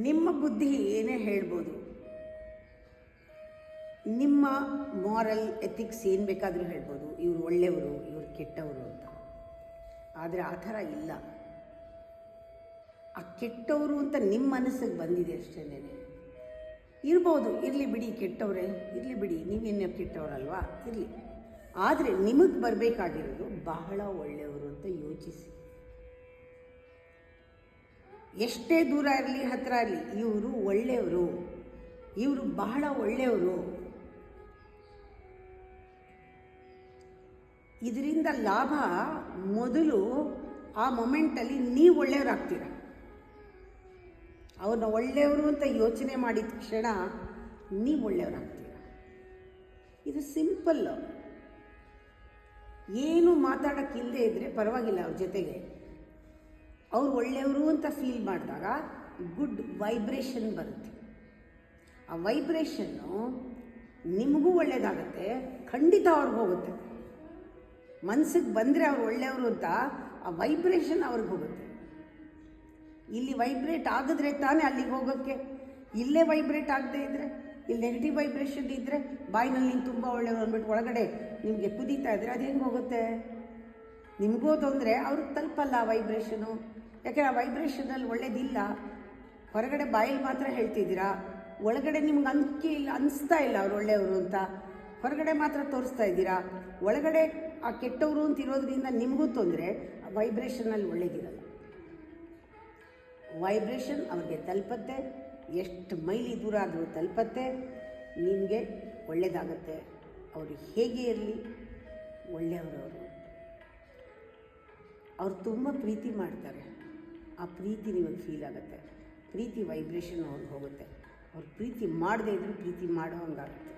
ನಿಮ್ಮ ಬುದ್ಧಿ ಏನೇ ಹೇಳ್ಬೋದು, ನಿಮ್ಮ ಮಾರಲ್ ಎಥಿಕ್ಸ್ ಏನು ಬೇಕಾದರೂ ಹೇಳ್ಬೋದು, ಇವರು ಒಳ್ಳೆಯವರು ಇವರು ಕೆಟ್ಟವರು ಅಂತ. ಆದರೆ ಆ ಥರ ಇಲ್ಲ. ಆ ಕೆಟ್ಟವರು ಅಂತ ನಿಮ್ಮ ಮನಸ್ಸಿಗೆ ಬಂದಿದೆ ಅಷ್ಟೇ. ಇರ್ಬೋದು, ಇರಲಿ ಬಿಡಿ, ಕೆಟ್ಟವರೇ ಇರಲಿ ಬಿಡಿ, ನೀವೇನು ಕೆಟ್ಟವರಲ್ವಾ, ಇರಲಿ. ಆದರೆ ನಿಮಗೆ ಬರಬೇಕಾಗಿರೋದು ಬಹಳ ಒಳ್ಳೆಯವರು ಅಂತ ಯೋಚಿಸಿ. ಎಷ್ಟೇ ದೂರ ಇರಲಿ ಹತ್ತಿರ ಇರಲಿ, ಇವರು ಒಳ್ಳೆಯವರು, ಇವರು ಬಹಳ ಒಳ್ಳೆಯವರು. ಇದರಿಂದ ಲಾಭ ಮೊದಲು ಆ ಮೊಮೆಂಟಲ್ಲಿ ನೀವು ಒಳ್ಳೆಯವರಾಗ್ತೀರ. ಅವ್ರನ್ನ ಒಳ್ಳೆಯವರು ಅಂತ ಯೋಚನೆ ಮಾಡಿದ ಕ್ಷಣ ನೀವು ಒಳ್ಳೆಯವರಾಗ್ತೀರ. ಇದು ಸಿಂಪಲ್. ಏನು ಮಾತಾಡೋಕ್ಕಿಲ್ಲದೆ ಇದ್ದರೆ ಪರವಾಗಿಲ್ಲ, ಅವ್ರ ಜೊತೆಗೆ ಅವ್ರು ಒಳ್ಳೆಯವರು ಅಂತ ಫೀಲ್ ಮಾಡಿದಾಗ ಗುಡ್ ವೈಬ್ರೇಷನ್ ಬರುತ್ತೆ. ಆ ವೈಬ್ರೇಷನ್ನು ನಿಮಗೂ ಒಳ್ಳೆಯದಾಗತ್ತೆ, ಖಂಡಿತ ಅವ್ರಿಗೆ ಹೋಗುತ್ತೆ. ಮನಸ್ಸಿಗೆ ಬಂದರೆ ಅವ್ರು ಒಳ್ಳೆಯವರು ಅಂತ ಆ ವೈಬ್ರೇಷನ್ ಅವ್ರಿಗೆ ಹೋಗುತ್ತೆ. ಇಲ್ಲಿ ವೈಬ್ರೇಟ್ ಆಗಿದ್ರೆ ತಾನೇ ಅಲ್ಲಿಗೆ ಹೋಗೋಕ್ಕೆ. ಇಲ್ಲೇ ವೈಬ್ರೇಟ್ ಆಗದೆ ಇದ್ದರೆ, ಇಲ್ಲಿ ನೆಗೆಟಿವ್ ವೈಬ್ರೇಷನ್ ಇದ್ದರೆ, ಬಾಯಿನಲ್ಲಿ ನೀನು ತುಂಬ ಒಳ್ಳೆಯವರು ಅಂದ್ಬಿಟ್ಟು ಒಳಗಡೆ ನಿಮಗೆ ಕುದೀತಾ ಇದ್ದರೆ ಅದು ಹೆಂಗೆ ಹೋಗುತ್ತೆ? ನಿಮಗೂ ತೊಂದರೆ, ಅವ್ರಿಗೆ ತಲುಪಲ್ಲ ಆ ವೈಬ್ರೇಷನು. ಯಾಕೆಂದರೆ ಆ ವೈಬ್ರೇಷನಲ್ಲಿ ಒಳ್ಳೇದಿಲ್ಲ. ಹೊರಗಡೆ ಬಾಯಲ್ಲಿ ಮಾತ್ರ ಹೇಳ್ತಿದ್ದೀರಾ, ಒಳಗಡೆ ನಿಮ್ಗೆ ಅನಿಸ್ತಾ ಇಲ್ಲ ಅವ್ರು ಒಳ್ಳೆಯವರು ಅಂತ. ಹೊರಗಡೆ ಮಾತ್ರ ತೋರಿಸ್ತಾ ಇದ್ದೀರಾ, ಒಳಗಡೆ ಆ ಕೆಟ್ಟವರು ಅಂತ ಇರೋದ್ರಿಂದ ನಿಮಗೂ ತೊಂದರೆ. ಆ ವೈಬ್ರೇಷನಲ್ಲಿ ಒಳ್ಳೇದಿರಲ್ಲ. ವೈಬ್ರೇಷನ್ ಅವ್ರಿಗೆ ತಲುಪತ್ತೆ, ಎಷ್ಟು ಮೈಲಿ ದೂರ ಆದರೂ ತಲುಪತ್ತೆ, ನಿಮಗೆ ಒಳ್ಳೆಯದಾಗತ್ತೆ. ಅವರು ಹೇಗೆ ಇರಲಿ ಒಳ್ಳೆಯವರವರು. ಅವ್ರು ತುಂಬ ಪ್ರೀತಿ ಮಾಡ್ತಾರೆ, ಆ ಪ್ರೀತಿ ನಿಮಗೆ ಫೀಲ್ ಆಗುತ್ತೆ. ಪ್ರೀತಿ ವೈಬ್ರೇಷನ್ ಅವ್ರಿಗೆ ಹೋಗುತ್ತೆ. ಅವ್ರು ಪ್ರೀತಿ ಮಾಡದೇ ಇದ್ದರೂ ಪ್ರೀತಿ ಮಾಡೋ ಹಂಗಾಗುತ್ತೆ.